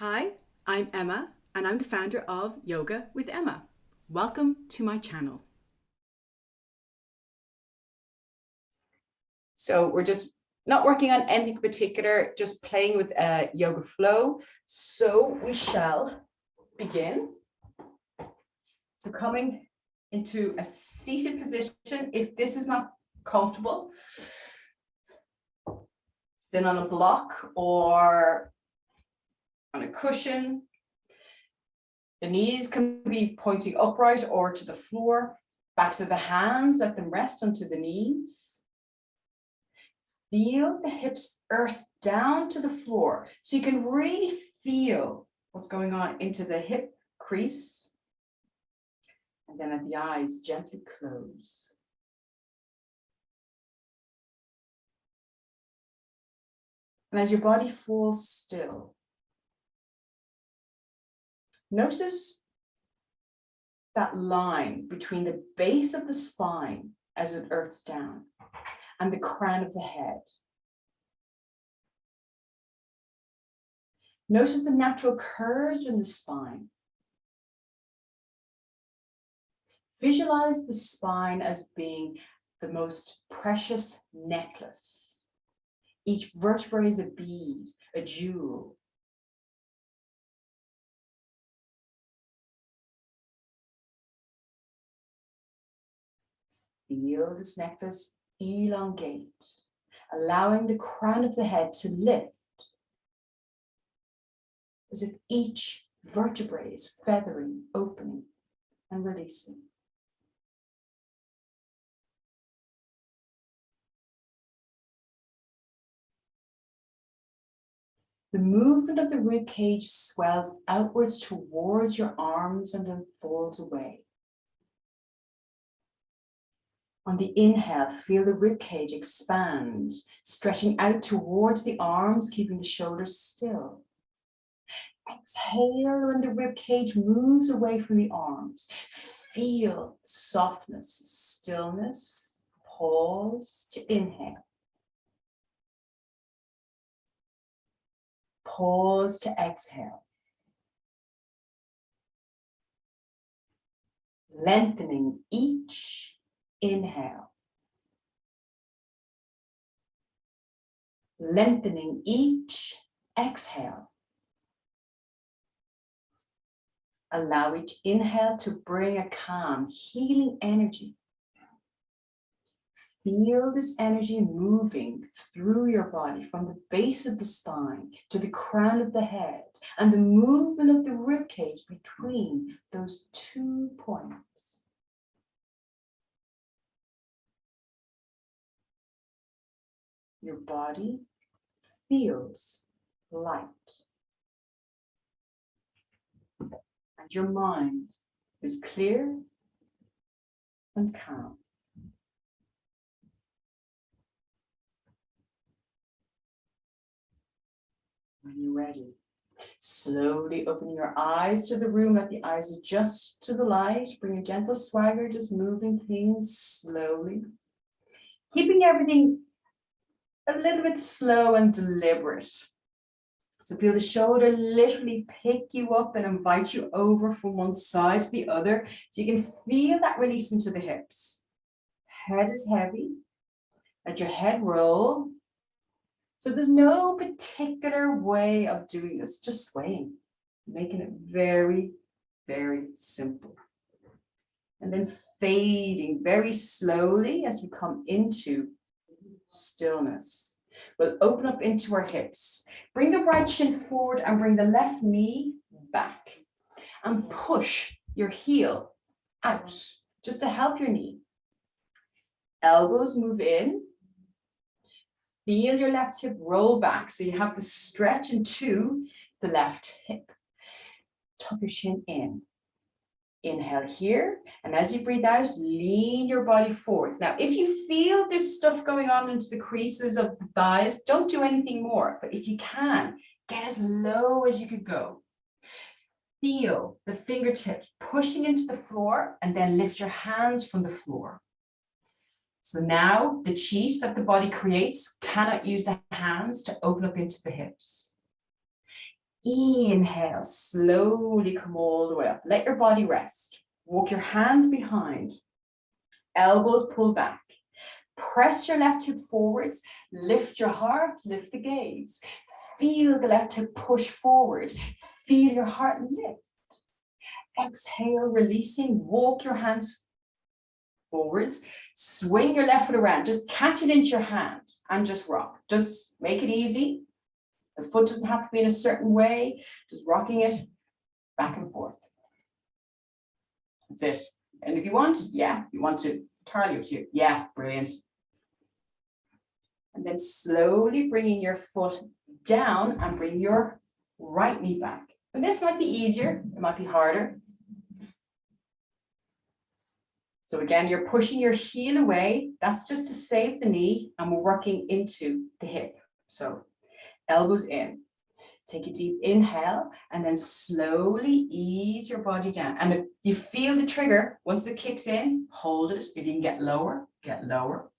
Hi, I'm Emma, and I'm the founder of Yoga with Emma. Welcome to my channel. So we're just not working on anything particular, just playing with yoga flow. So we shall begin. So coming into a seated position, if this is not comfortable, sit on a block or on a cushion. The knees can be pointing upright or to the floor. Backs of the hands, let them rest onto the knees. Feel the hips earth down to the floor. So you can really feel what's going on into the hip crease. And then let the eyes gently close. And as your body falls still, notice that line between the base of the spine as it earths down and the crown of the head. Notice the natural curves in the spine. Visualize the spine as being the most precious necklace. Each vertebra is a bead, a jewel. Feel this necklace elongate, allowing the crown of the head to lift, as if each vertebra is feathering, opening, and releasing. The movement of the rib cage swells outwards towards your arms and then falls away. On the inhale, feel the rib cage expand, stretching out towards the arms, keeping the shoulders still. Exhale when the rib cage moves away from the arms. Feel softness, stillness. Pause to inhale. Pause to exhale. Lengthening each inhale. Lengthening each exhale. Allow each inhale to bring a calm, healing energy. Feel this energy moving through your body from the base of the spine to the crown of the head and the movement of the rib cage between those 2 points. Your body feels light. And your mind is clear and calm. When you're ready, slowly open your eyes to the room. Let the eyes adjust to the light. Bring a gentle swagger, just moving things slowly. Keeping everything a little bit slow and deliberate. So feel the shoulder literally pick you up and invite you over from one side to the other. So you can feel that release into the hips. Head is heavy. Let your head roll. So there's no particular way of doing this, just swaying, making it very, very simple. And then fading very slowly as we come into stillness. We'll open up into our hips. Bring the right shin forward and bring the left knee back. And push your heel out, just to help your knee. Elbows move in. Feel your left hip roll back, so you have the stretch into the left hip. Tuck your shin in. Inhale here, and as you breathe out, lean your body forward. Now, if you feel there's stuff going on into the creases of the thighs, don't do anything more. But if you can, get as low as you could go. Feel the fingertips pushing into the floor, and then lift your hands from the floor. So now the chi that the body creates cannot use the hands to open up into the hips. Inhale, slowly come all the way up. Let your body rest. Walk your hands behind. Elbows pull back. Press your left hip forwards. Lift your heart, lift the gaze. Feel the left hip push forward. Feel your heart lift. Exhale, releasing. Walk your hands forwards. Swing your left foot around. Just catch it into your hand and just rock. Just make it easy. The foot doesn't have to be in a certain way. Just rocking it back and forth. That's it. And if you want, you want to entirely up to you. Yeah, brilliant. And then slowly bringing your foot down and bring your right knee back. And this might be easier, it might be harder. So again, you're pushing your heel away. That's just to save the knee, and we're working into the hip. So elbows in. Take a deep inhale and then slowly ease your body down. And if you feel the trigger, once it kicks in, hold it. If you can get lower, get lower.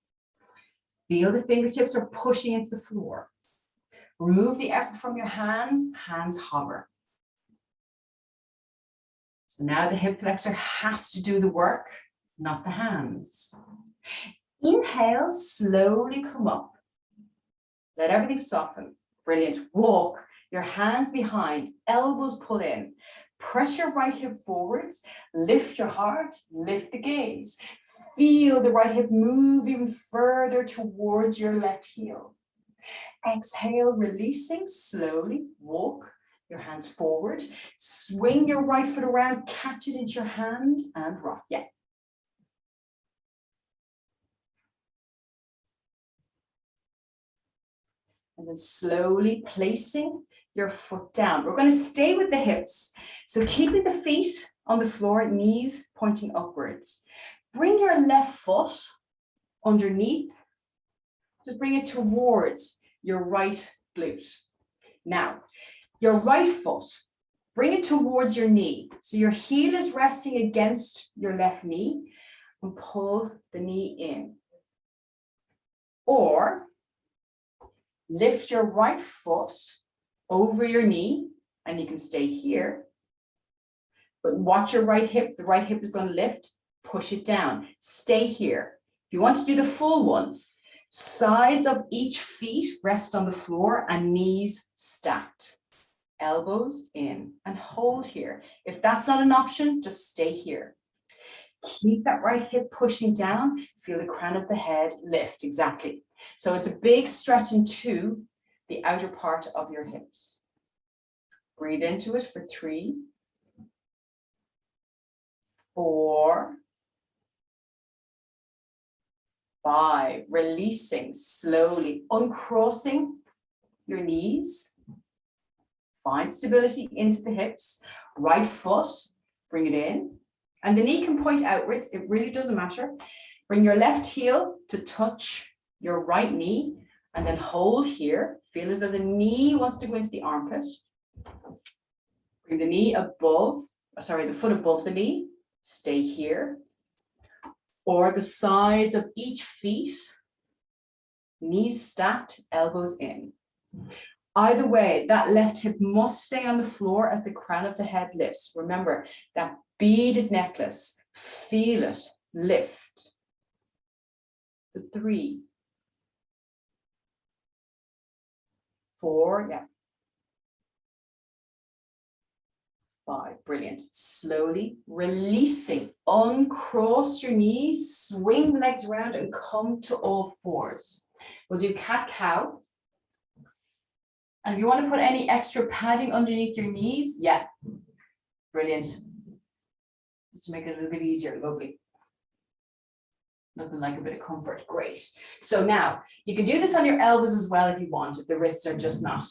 Feel the fingertips are pushing into the floor. Remove the effort from your hands, hands hover. So now the hip flexor has to do the work, not the hands. Inhale, slowly come up. Let everything soften. Brilliant. Walk your hands behind, elbows pull in. Press your right hip forwards, lift your heart, lift the gaze. Feel the right hip move even further towards your left heel. Exhale, releasing, slowly walk your hands forward. Swing your right foot around, catch it into your hand and rock. Yeah. And then slowly placing your foot down. We're going to stay with the hips. So keeping the feet on the floor, knees pointing upwards. Bring your left foot underneath. Just bring it towards your right glute. Now, your right foot, bring it towards your knee. So your heel is resting against your left knee and pull the knee in. Or lift your right foot over your knee, and you can stay here. But watch your right hip. The right hip is going to lift. Push it down. Stay here. If you want to do the full one, sides of each feet rest on the floor and knees stacked. Elbows in and hold here. If that's not an option, just stay here. Keep that right hip pushing down. Feel the crown of the head lift. Exactly. So it's a big stretch into the outer part of your hips. Breathe into it for 3, 4, 5. Releasing slowly, uncrossing your knees. Find stability into the hips. Right foot, bring it in. And the knee can point outwards. It really doesn't matter. Bring your left heel to touch your right knee and then hold here. Feel as though the knee wants to go into the armpit. Bring the knee above, the foot above the knee. Stay here. Or the sides of each feet. Knees stacked, elbows in. Either way, that left hip must stay on the floor as the crown of the head lifts. Remember, that beaded necklace, feel it, lift. 3, 4, 5, brilliant. Slowly releasing, uncross your knees, swing the legs around and come to all fours. We'll do cat-cow. And if you want to put any extra padding underneath your knees, brilliant. Just to make it a little bit easier, lovely. Nothing like a bit of comfort, great. So now, you can do this on your elbows as well if you want, if the wrists are just not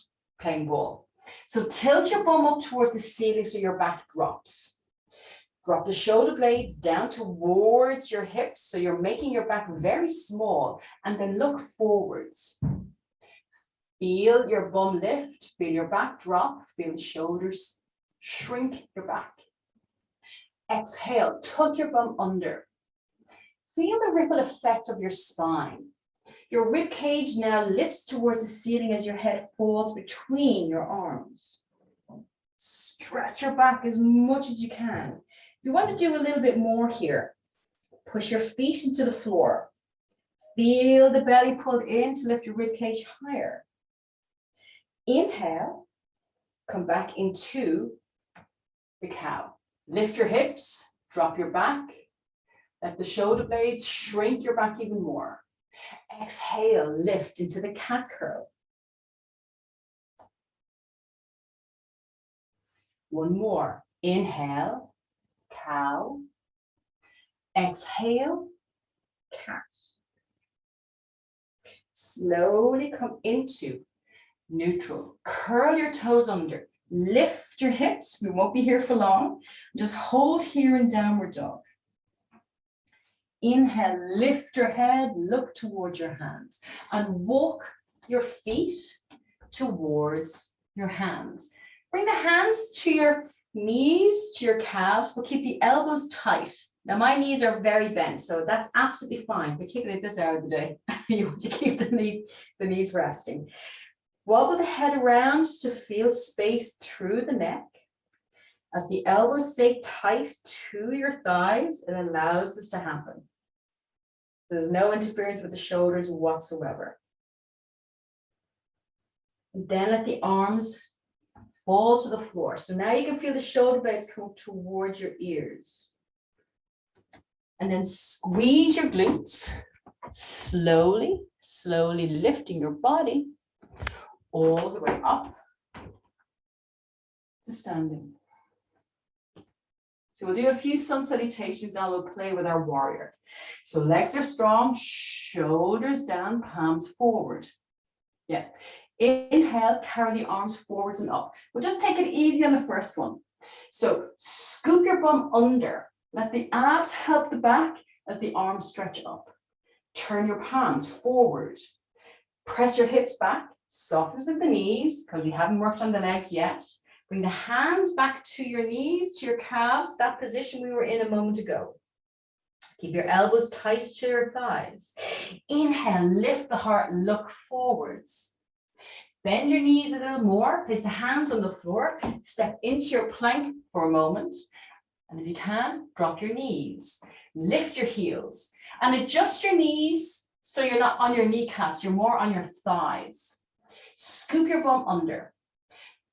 playing ball. So tilt your bum up towards the ceiling so your back drops. Drop the shoulder blades down towards your hips so you're making your back very small, and then look forwards. Feel your bum lift, feel your back drop, feel the shoulders shrink your back. Exhale, tuck your bum under. Feel the ripple effect of your spine. Your rib cage now lifts towards the ceiling as your head falls between your arms. Stretch your back as much as you can. If you want to do a little bit more here, push your feet into the floor. Feel the belly pulled in to lift your rib cage higher. Inhale, come back into the cow. Lift your hips, drop your back. Let the shoulder blades shrink your back even more. Exhale, lift into the cat curl. One more. Inhale, cow. Exhale, cat. Slowly come into neutral. Curl your toes under. Lift your hips. We won't be here for long. Just hold here in downward dog. Inhale, lift your head, look towards your hands, and walk your feet towards your hands. Bring the hands to your knees, to your calves, but keep the elbows tight. Now, my knees are very bent, so that's absolutely fine, particularly at this hour of the day. You want to keep the knees resting. Wobble the head around to feel space through the neck. As the elbows stay tight to your thighs, it allows this to happen. There's no interference with the shoulders whatsoever. And then let the arms fall to the floor. So now you can feel the shoulder blades come towards your ears. And then squeeze your glutes, slowly, slowly lifting your body all the way up to standing. So we'll do a few sun salutations and we'll play with our warrior. So legs are strong, shoulders down, palms forward. Yeah. Inhale, carry the arms forwards and up. We'll just take it easy on the first one. So scoop your bum under. Let the abs help the back as the arms stretch up. Turn your palms forward. Press your hips back. Softness of the knees, because we haven't worked on the legs yet. Bring the hands back to your knees, to your calves, that position we were in a moment ago. Keep your elbows tight to your thighs. Inhale, lift the heart, look forwards. Bend your knees a little more, place the hands on the floor, step into your plank for a moment. And if you can, drop your knees. Lift your heels and adjust your knees so you're not on your kneecaps, you're more on your thighs. Scoop your bum under.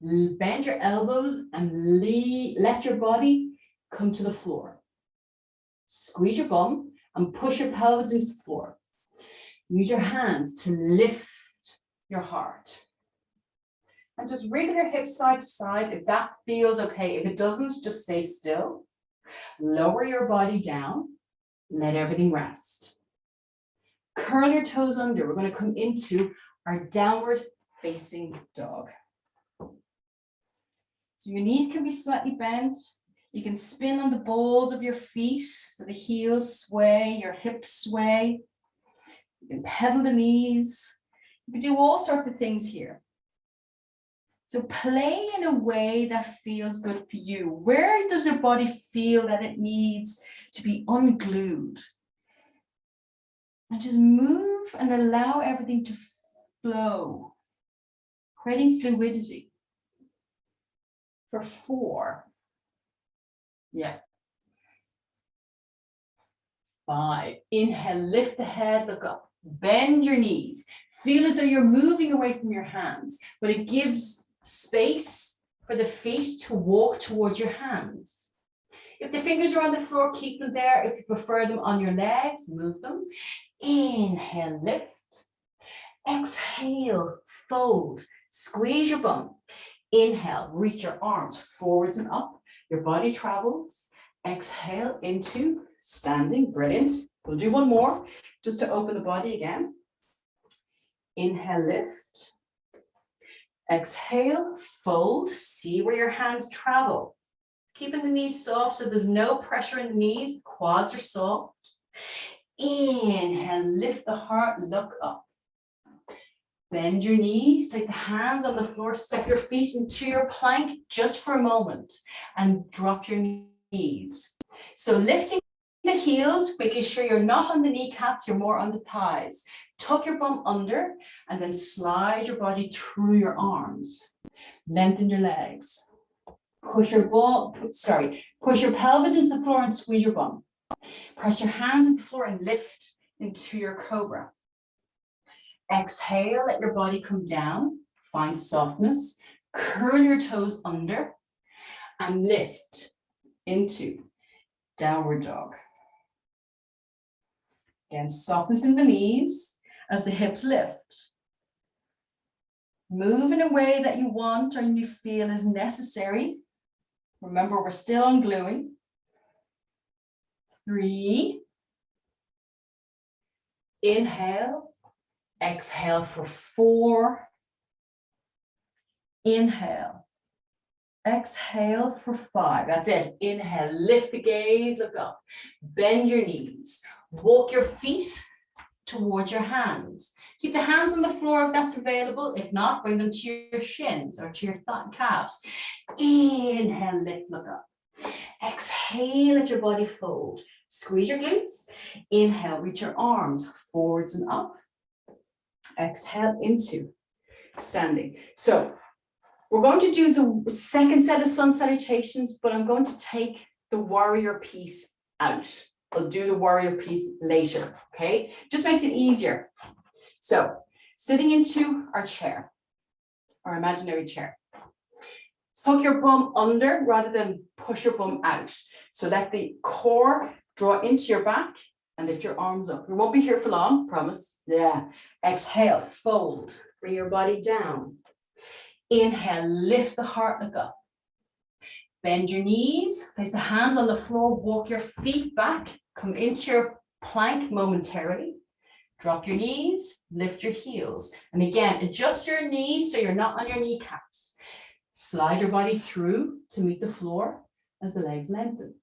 Bend your elbows and let your body come to the floor. Squeeze your bum and push your pelvis into the floor. Use your hands to lift your heart. And just wriggle your hips side to side if that feels okay. If it doesn't, just stay still. Lower your body down. Let everything rest. Curl your toes under. We're going to come into our downward facing dog. So your knees can be slightly bent. You can spin on the balls of your feet so the heels sway, your hips sway. You can pedal the knees. You can do all sorts of things here. So play in a way that feels good for you. Where does your body feel that it needs to be unglued? And just move and allow everything to flow, creating fluidity. For 4. Yeah. 5. Inhale, lift the head, look up. Bend your knees. Feel as though you're moving away from your hands, but it gives space for the feet to walk towards your hands. If the fingers are on the floor, keep them there. If you prefer them on your legs, move them. Inhale, lift. Exhale, fold. Squeeze your bum. Inhale, reach your arms forwards and up. Your body travels. Exhale into standing. Brilliant. We'll do one more just to open the body again. Inhale, lift. Exhale, fold. See where your hands travel. Keeping the knees soft so there's no pressure in the knees. The quads are soft. Inhale, lift the heart, look up. Bend your knees, place the hands on the floor, step your feet into your plank just for a moment and drop your knees. So lifting the heels, making sure you're not on the kneecaps, you're more on the thighs. Tuck your bum under and then slide your body through your arms. Lengthen your legs. Push your push your pelvis into the floor and squeeze your bum. Press your hands into the floor and lift into your cobra. Exhale, let your body come down, find softness, curl your toes under, and lift into downward dog. Again, softness in the knees as the hips lift. Move in a way that you want or you feel is necessary. Remember, we're still ungluing. 3. Inhale. Exhale for 4. Inhale. Exhale for 5. That's it. Inhale, lift the gaze, look up. Bend your knees. Walk your feet towards your hands. Keep the hands on the floor if that's available. If not, bring them to your shins or to your calves. Inhale, lift, look up. Exhale, let your body fold. Squeeze your glutes. Inhale, reach your arms forwards and up. Exhale into standing. So we're going to do the second set of sun salutations, but I'm going to take the warrior piece out. I'll do the warrior piece later, okay? Just makes it easier. So sitting into our chair, our imaginary chair. Tuck your bum under rather than push your bum out. So let the core draw into your back and lift your arms up. We won't be here for long, promise. Yeah. Exhale, fold, bring your body down. Inhale, lift the heart, look up. Bend your knees, place the hands on the floor, walk your feet back, come into your plank momentarily. Drop your knees, lift your heels. And again, adjust your knees so you're not on your kneecaps. Slide your body through to meet the floor as the legs lengthen.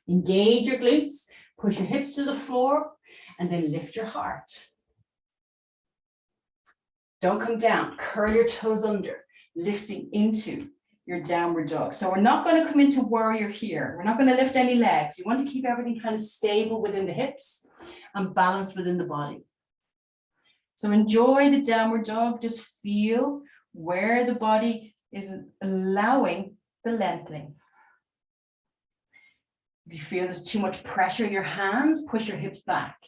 Engage your glutes, push your hips to the floor, and then lift your heart. Don't come down, curl your toes under, lifting into your downward dog. So we're not going to come into warrior here. We're not going to lift any legs. You want to keep everything kind of stable within the hips and balanced within the body. So enjoy the downward dog. Just feel where the body is allowing the lengthening. If you feel there's too much pressure in your hands, push your hips back.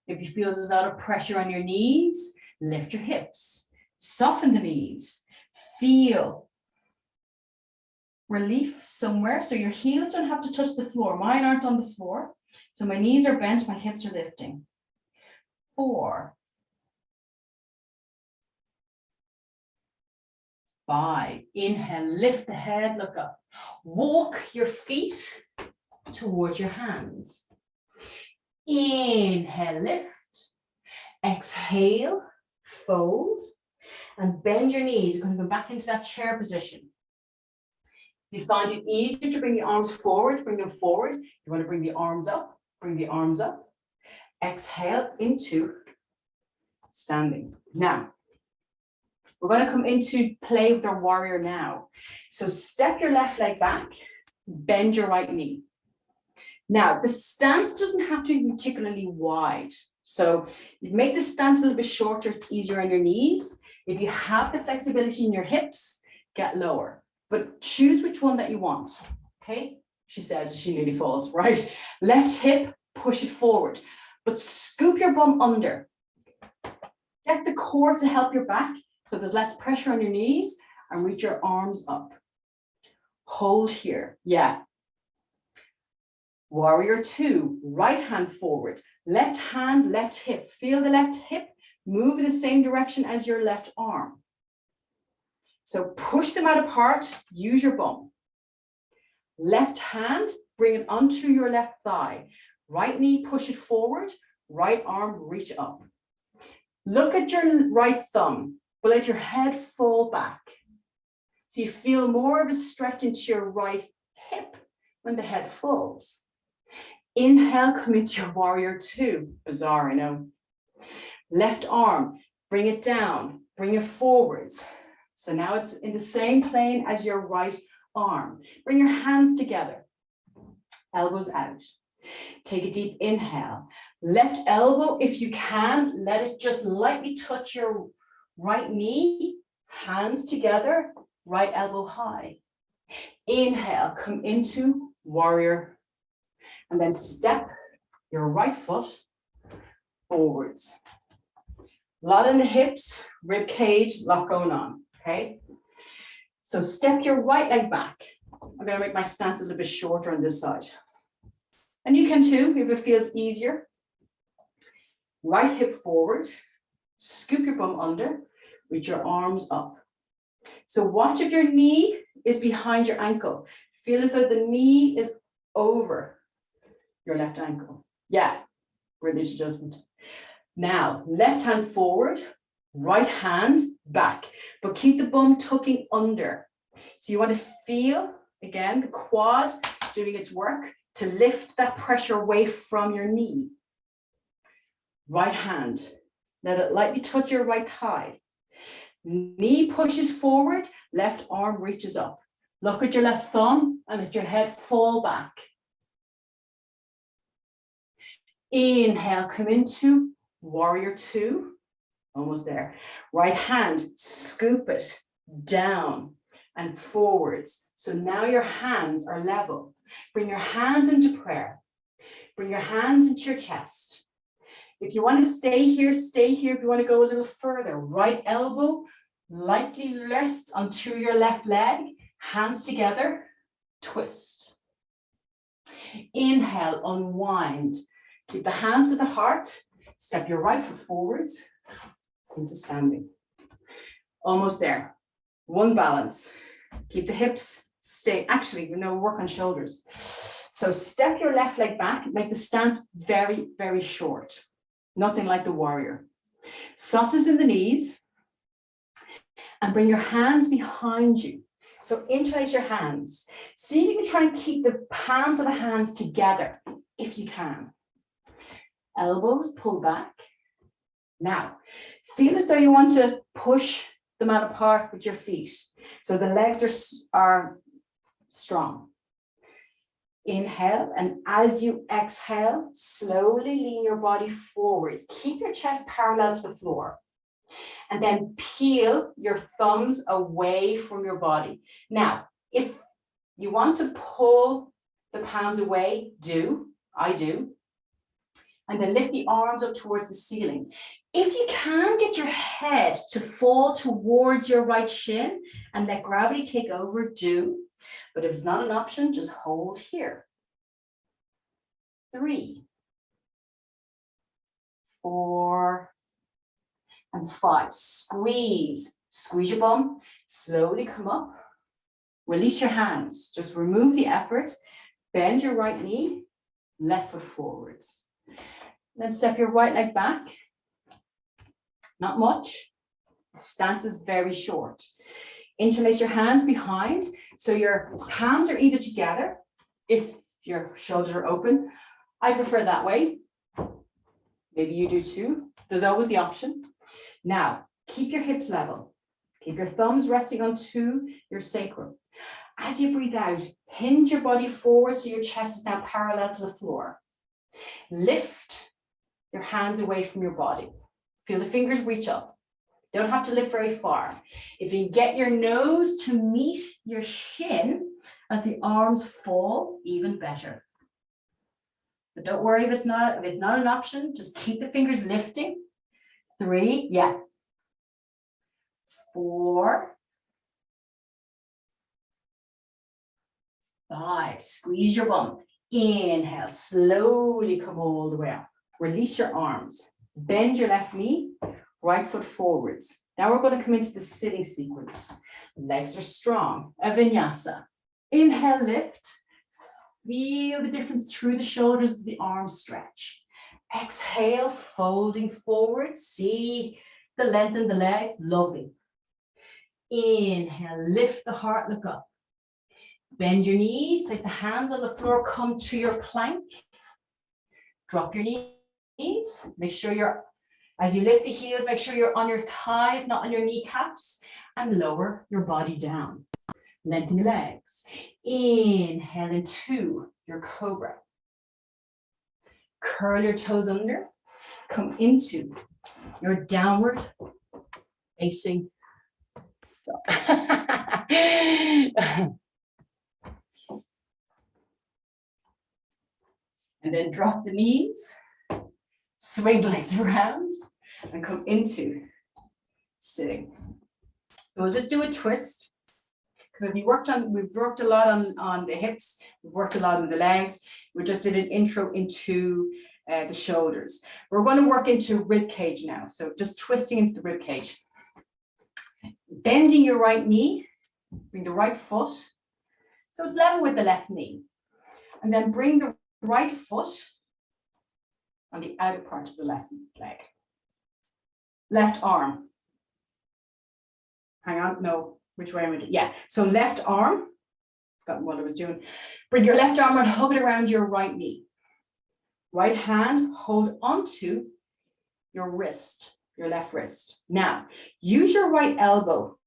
If you feel there's a lot of pressure on your knees, lift your hips, soften the knees, feel relief somewhere. So your heels don't have to touch the floor. Mine aren't on the floor. So my knees are bent, my hips are lifting. 4. 5. Inhale, lift the head, look up. Walk your feet towards your hands. Inhale, lift. Exhale, fold. And bend your knees. You're going to go back into that chair position. If you find it easier to bring the arms forward, bring them forward. You want to bring the arms up, bring the arms up. Exhale into standing. Now, we're going to come into play with our warrior now. So step your left leg back, bend your right knee. Now, the stance doesn't have to be particularly wide. So you make the stance a little bit shorter, it's easier on your knees. If you have the flexibility in your hips, get lower. But choose which one that you want, okay? She says as she nearly falls, right? Left hip, push it forward, but scoop your bum under. Get the core to help your back so there's less pressure on your knees and reach your arms up. Hold here, yeah. Warrior 2, right hand forward, left hand, left hip. Feel the left hip move in the same direction as your left arm. So push them out apart, use your bum. Left hand, bring it onto your left thigh. Right knee, push it forward. Right arm, reach up. Look at your right thumb, but let your head fall back. So you feel more of a stretch into your right hip when the head falls. Inhale, come into your warrior 2. Bizarre, I know. Left arm, bring it down, bring it forwards. So now it's in the same plane as your right arm. Bring your hands together, elbows out. Take a deep inhale. Left elbow, if you can, let it just lightly touch your right knee. Hands together, right elbow high. Inhale, come into warrior, and then step your right foot forwards. A lot in the hips, rib cage, lot going on, okay? So step your right leg back. I'm gonna make my stance a little bit shorter on this side. And you can too, if it feels easier. Right hip forward, scoop your bum under, reach your arms up. So watch if your knee is behind your ankle. Feel as though the knee is over your left ankle. Yeah, brilliant adjustment. Now, left hand forward, right hand back, but keep the bum tucking under. So you want to feel, again, the quad doing its work to lift that pressure away from your knee. Right hand, let it lightly touch your right thigh. Knee pushes forward, left arm reaches up. Look at your left thumb and let your head fall back. Inhale, come into warrior two. Almost there. Right hand, scoop it down and forwards. So now your hands are level. Bring your hands into prayer. Bring your hands into your chest. If you want to stay here, stay here. If you want to go a little further, right elbow lightly rests onto your left leg, hands together, twist. Inhale, unwind. Keep the hands at the heart. Step your right foot forwards into standing. Almost there. One balance. Keep the hips stay. Actually, work on shoulders. So step your left leg back. Make the stance very, very short. Nothing like the warrior. Softness in the knees. And bring your hands behind you. So interlace your hands. See if you can try and keep the palms of the hands together, if you can. Elbows pull back. Now, feel as though you want to push them out apart with your feet. So the legs are strong. Inhale, and as you exhale, slowly lean your body forwards. Keep your chest parallel to the floor. And then peel your thumbs away from your body. Now, if you want to pull the palms away, I do. And then lift the arms up towards the ceiling. If you can get your head to fall towards your right shin and let gravity take over, do. But if it's not an option, just hold here. 3, 4, and 5. Squeeze your bum, slowly come up. Release your hands, just remove the effort. Bend your right knee, left foot forwards. Then step your right leg back. Not much. The stance is very short. Interlace your hands behind. So your palms are either together, if your shoulders are open. I prefer that way. Maybe you do too. There's always the option. Now, keep your hips level. Keep your thumbs resting onto your sacrum. As you breathe out, hinge your body forward so your chest is now parallel to the floor. Lift your hands away from your body. Feel the fingers reach up. Don't have to lift very far. If you get your nose to meet your shin as the arms fall, even better. But don't worry if it's not an option, just keep the fingers lifting. 3, 4, 5, squeeze your bum. Inhale, slowly come all the way up. Release your arms. Bend your left knee, right foot forwards. Now we're going to come into the sitting sequence. Legs are strong. A vinyasa. Inhale, lift. Feel the difference through the shoulders, the arms stretch. Exhale, folding forward. See the length in the legs. Lovely. Inhale, lift the heart, look up. Bend your knees, place the hands on the floor, come to your plank. Drop your knees. Make sure as you lift the heels, make sure you're on your thighs, not on your kneecaps, and lower your body down. Lengthen your legs. Inhale into your cobra. Curl your toes under. Come into your downward facing And then drop the knees, swing the legs around, and come into sitting. So we'll just do a twist. Because we've worked a lot on the hips, we've worked a lot on the legs. We just did an intro into the shoulders. We're going to work into rib cage now. So just twisting into the rib cage. Bending your right knee, bring the right foot. So it's level with the left knee. And then bring the right foot on the outer part of the left leg. Left arm. Hang on, no, which way am I doing? Yeah, so left arm, forgotten what I was doing. Bring your left arm and hug it around your right knee. Right hand, hold onto your wrist, your left wrist. Now, use your right elbow.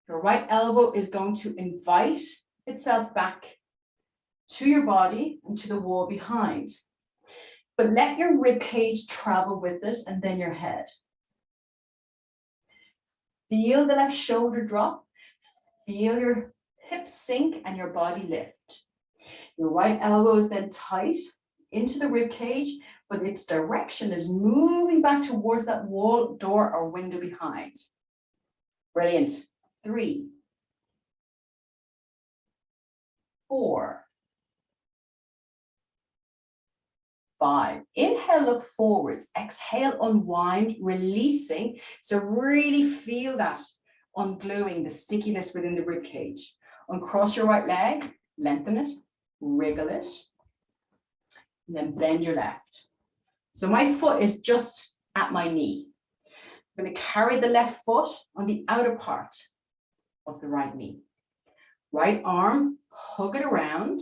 Your right elbow is going to invite itself back to your body and to the wall behind. But let your rib cage travel with it and then your head. Feel the left shoulder drop. Feel your hips sink and your body lift. Your right elbow is then tight into the rib cage, but its direction is moving back towards that wall, door, or window behind. Brilliant. 3, 4, 5. Inhale, look forwards. Exhale, unwind, releasing. So really feel that ungluing, the stickiness within the rib cage. Uncross your right leg, lengthen it, wriggle it, and then bend your left. So my foot is just at my knee. I'm going to carry the left foot on the outer part of the right knee. Right arm, hug it around.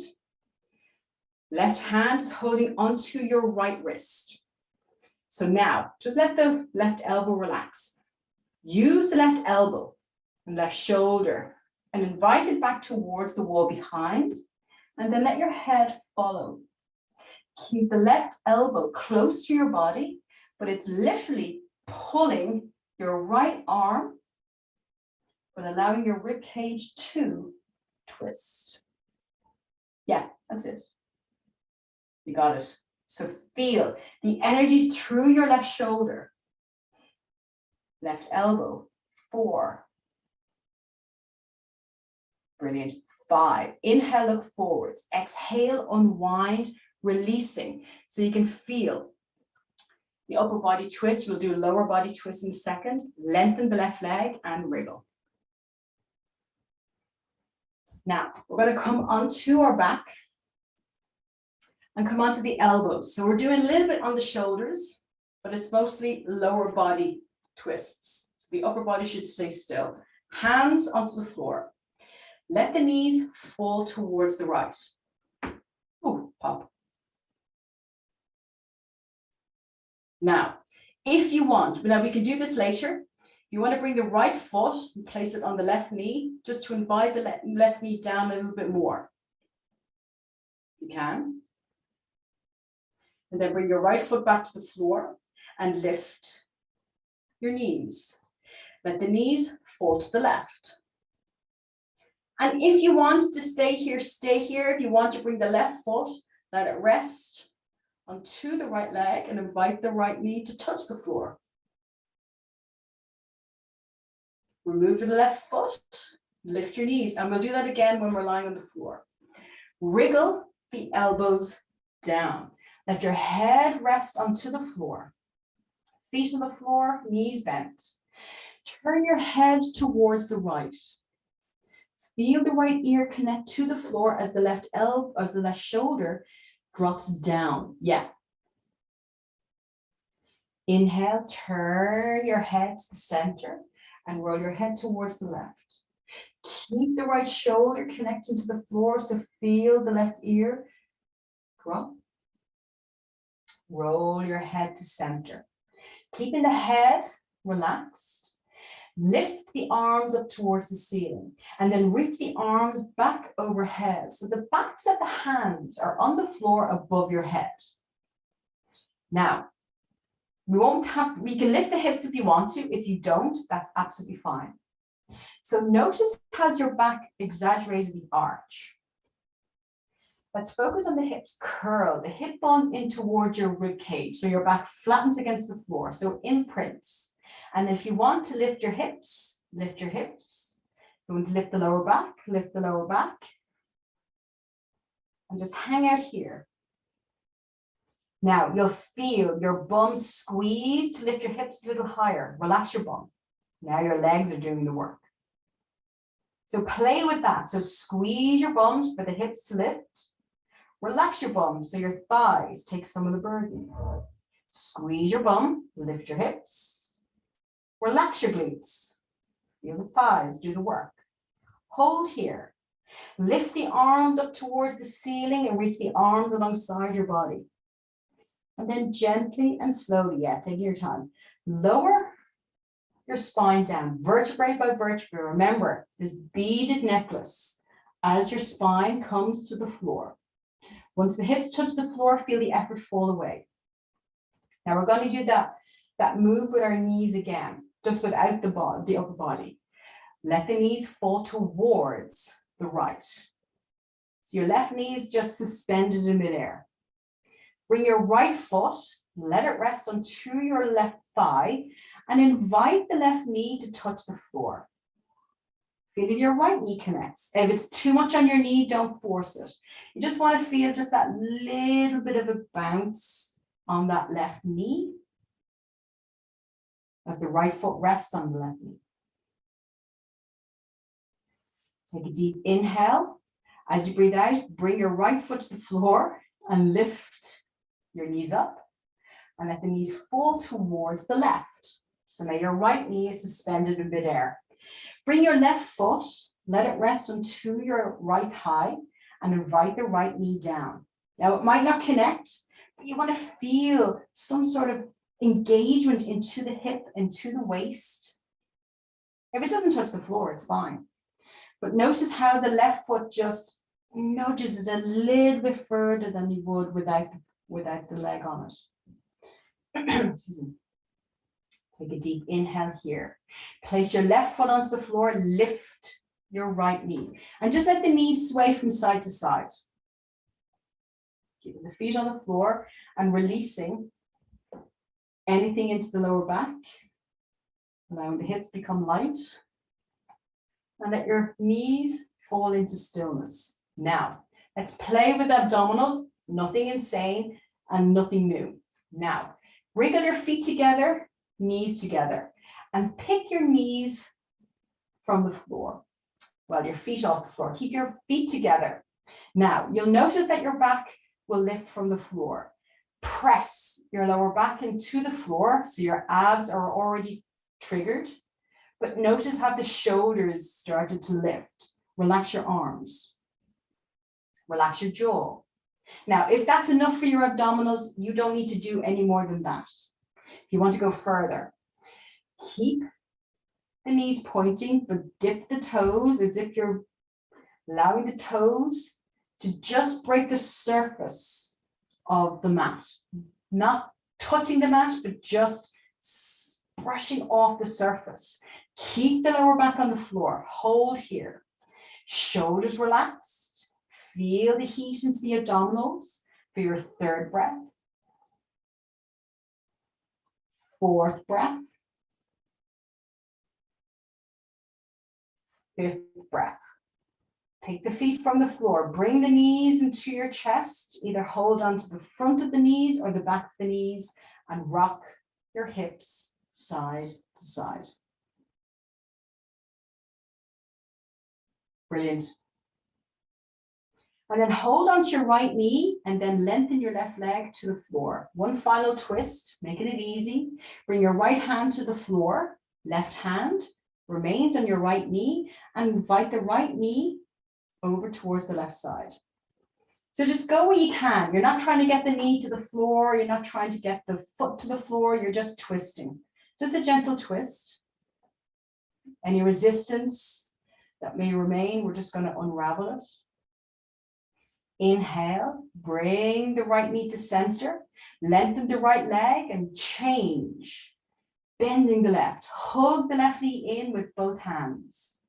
Left hand is holding onto your right wrist. So now, just let the left elbow relax. Use the left elbow and left shoulder and invite it back towards the wall behind, and then let your head follow. Keep the left elbow close to your body, but it's literally pulling your right arm, but allowing your rib cage to twist. Yeah, that's it. You got it. So feel the energies through your left shoulder. Left elbow. 4. Brilliant. 5. Inhale, look forwards. Exhale, unwind, releasing. So you can feel the upper body twist. We'll do a lower body twist in a second. Lengthen the left leg and wriggle. Now, we're going to come onto our back and come onto the elbows. So we're doing a little bit on the shoulders, but it's mostly lower body twists. So the upper body should stay still. Hands onto the floor. Let the knees fall towards the right. Oh, pop. Now, if you want, now we can do this later. You want to bring the right foot and place it on the left knee, just to invite the left knee down a little bit more. You can. And then bring your right foot back to the floor and lift your knees. Let the knees fall to the left. And if you want to stay here, stay here. If you want to bring the left foot, let it rest onto the right leg and invite the right knee to touch the floor. Remove the left foot, lift your knees, and we'll do that again when we're lying on the floor. Wriggle the elbows down. Let your head rest onto the floor. Feet on the floor, knees bent. Turn your head towards the right. Feel the right ear connect to the floor as the left elbow, as the left shoulder drops down. Yeah. Inhale, turn your head to the center and roll your head towards the left. Keep the right shoulder connecting to the floor, so feel the left ear drop. Roll your head to center. Keeping the head relaxed. Lift the arms up towards the ceiling and then reach the arms back overhead. So the backs of the hands are on the floor above your head. Now, we can lift the hips if you want to. If you don't, that's absolutely fine. So notice how your back exaggerated the arch. Let's focus on the hips. Curl the hip bones in towards your rib cage, so your back flattens against the floor, so imprints. And if you want to lift your hips, lift your hips. If you want to lift the lower back, lift the lower back. And just hang out here. Now, you'll feel your bum squeeze to lift your hips a little higher. Relax your bum. Now your legs are doing the work. So play with that. So squeeze your bum for the hips to lift. Relax your bum so your thighs take some of the burden. Squeeze your bum, lift your hips. Relax your glutes. Feel the thighs do the work. Hold here. Lift the arms up towards the ceiling and reach the arms alongside your body. And then gently and slowly, take your time. Lower your spine down, vertebrae by vertebrae. Remember, this beaded necklace as your spine comes to the floor. Once the hips touch the floor, feel the effort fall away. Now we're going to do that move with our knees again, just without the upper body. Let the knees fall towards the right. So your left knee is just suspended in midair. Bring your right foot, let it rest onto your left thigh, and invite the left knee to touch the floor. Feel if your right knee connects. If it's too much on your knee, don't force it. You just want to feel just that little bit of a bounce on that left knee as the right foot rests on the left knee. Take a deep inhale. As you breathe out, bring your right foot to the floor and lift your knees up and let the knees fall towards the left. So now your right knee is suspended in midair. Bring your left foot, let it rest onto your right thigh and invite the right knee down. Now it might not connect, but you want to feel some sort of engagement into the hip, into the waist. If it doesn't touch the floor, it's fine. But notice how the left foot just nudges it a little bit further than you would without the leg on it. Excuse me. Take a deep inhale here. Place your left foot onto the floor, lift your right knee, and just let the knees sway from side to side. Keeping the feet on the floor and releasing anything into the lower back, allowing the hips become light, and let your knees fall into stillness. Now, let's play with abdominals, nothing insane and nothing new. Now, wriggle your feet together, knees together, and pick your knees from the floor. Well, your feet off the floor. Keep your feet together. Now, you'll notice that your back will lift from the floor. Press your lower back into the floor so your abs are already triggered. But notice how the shoulders started to lift. Relax your arms. Relax your jaw. Now, if that's enough for your abdominals, you don't need to do any more than that. If you want to go further, keep the knees pointing, but dip the toes as if you're allowing the toes to just break the surface of the mat. Not touching the mat, but just brushing off the surface. Keep the lower back on the floor. Hold here. Shoulders relaxed. Feel the heat into the abdominals for your third breath. Fourth breath. Fifth breath. Take the feet from the floor. Bring the knees into your chest. Either hold onto the front of the knees or the back of the knees and rock your hips side to side. Brilliant. And then hold onto your right knee and then lengthen your left leg to the floor. One final twist, making it easy. Bring your right hand to the floor. Left hand remains on your right knee and invite the right knee over towards the left side. So just go where you can. You're not trying to get the knee to the floor. You're not trying to get the foot to the floor. You're just twisting. Just a gentle twist. Any resistance that may remain, we're just going to unravel it. Inhale, bring the right knee to center, lengthen the right leg and change. bending the left. Hug the left knee in with both hands.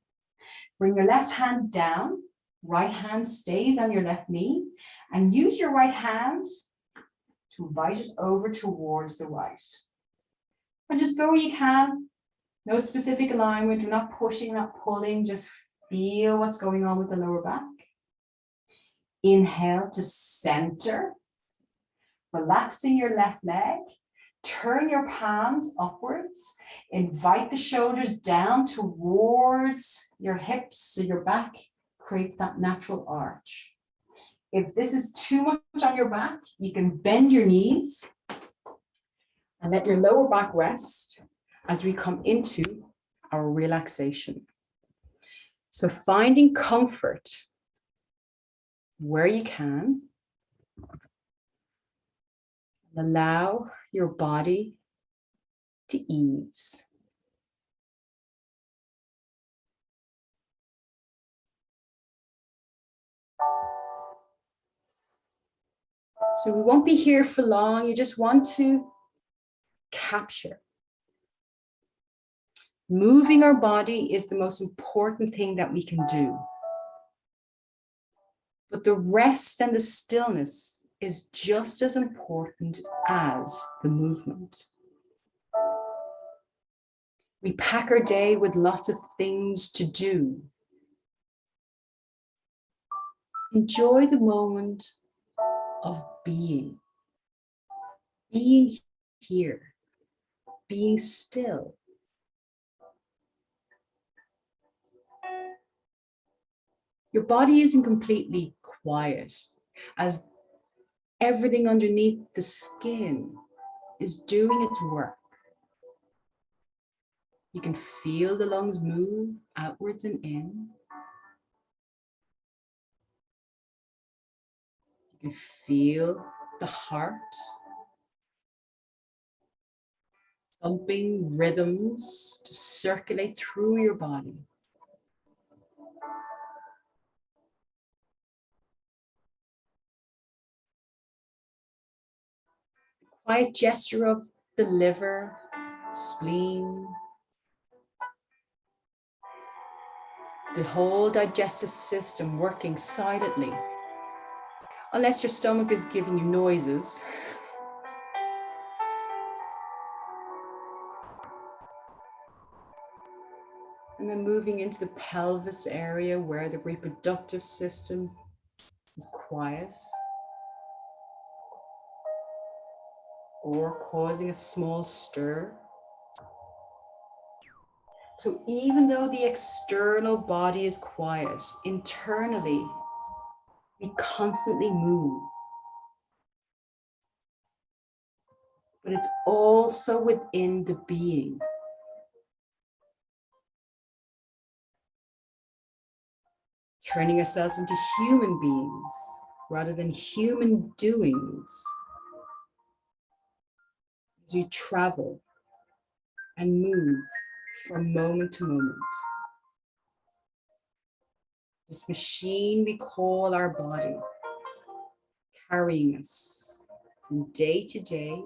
Bring your left hand down. Right hand stays on your left knee. And use your right hand to invite it over towards the right. And just go where you can. No specific alignment. We're not pushing, not pulling. Just feel what's going on with the lower back. Inhale to center. Relaxing your left leg. Turn your palms upwards. Invite the shoulders down towards your hips so your back creates that natural arch. If this is too much on your back, you can bend your knees and let your lower back rest as we come into our relaxation. So finding comfort where you can. Allow your body to ease. So we won't be here for long. You just want to capture. Moving our body is the most important thing that we can do. But the rest and the stillness is just as important as the movement. We pack our day with lots of things to do. Enjoy the moment of being here, being still. Your body isn't completely quiet, as everything underneath the skin is doing its work. You can feel the lungs move outwards and in. You can feel the heart thumping rhythms to circulate through your body. The quiet gesture of the liver, spleen, the whole digestive system working silently, unless your stomach is giving you noises. And then moving into the pelvis area where the reproductive system is quiet, or causing a small stir. So even though the external body is quiet, internally, we constantly move. But it's also within the being. Turning ourselves into human beings rather than human doings. As you travel and move from moment to moment. This machine we call our body, carrying us from day to day,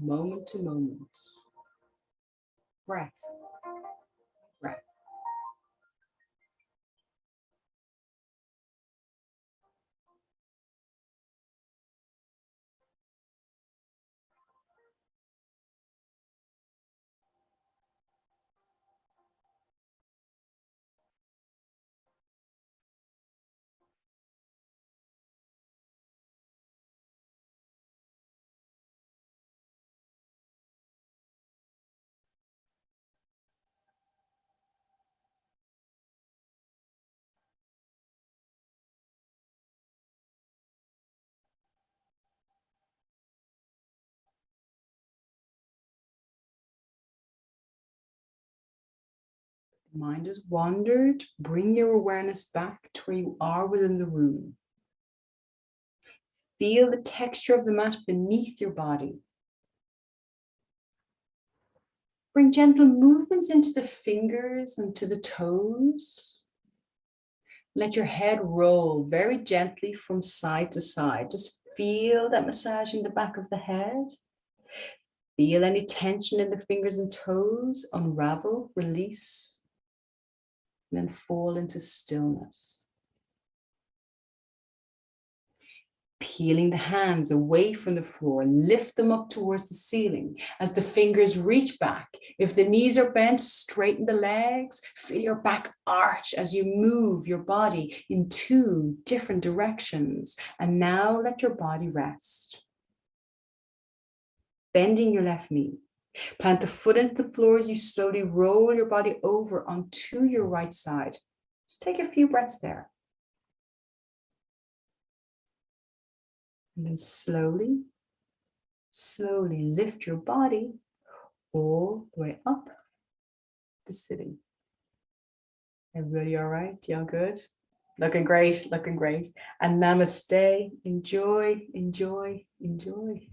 moment to moment, breath, breath. Mind has wandered, bring your awareness back to where you are within the room. Feel the texture of the mat beneath your body. Bring gentle movements into the fingers and to the toes. Let your head roll very gently from side to side. Just feel that massaging the back of the head. Feel any tension in the fingers and toes, unravel, release, and then fall into stillness. Peeling the hands away from the floor, lift them up towards the ceiling as the fingers reach back. If the knees are bent, straighten the legs. Feel your back arch as you move your body in 2 different directions. And now let your body rest. Bending your left knee. Plant the foot into the floor as you slowly roll your body over onto your right side. Just take a few breaths there. And then slowly, slowly lift your body all the way up to sitting. Everybody all right? Y'all good? Looking great, looking great. And namaste. Enjoy, enjoy, enjoy.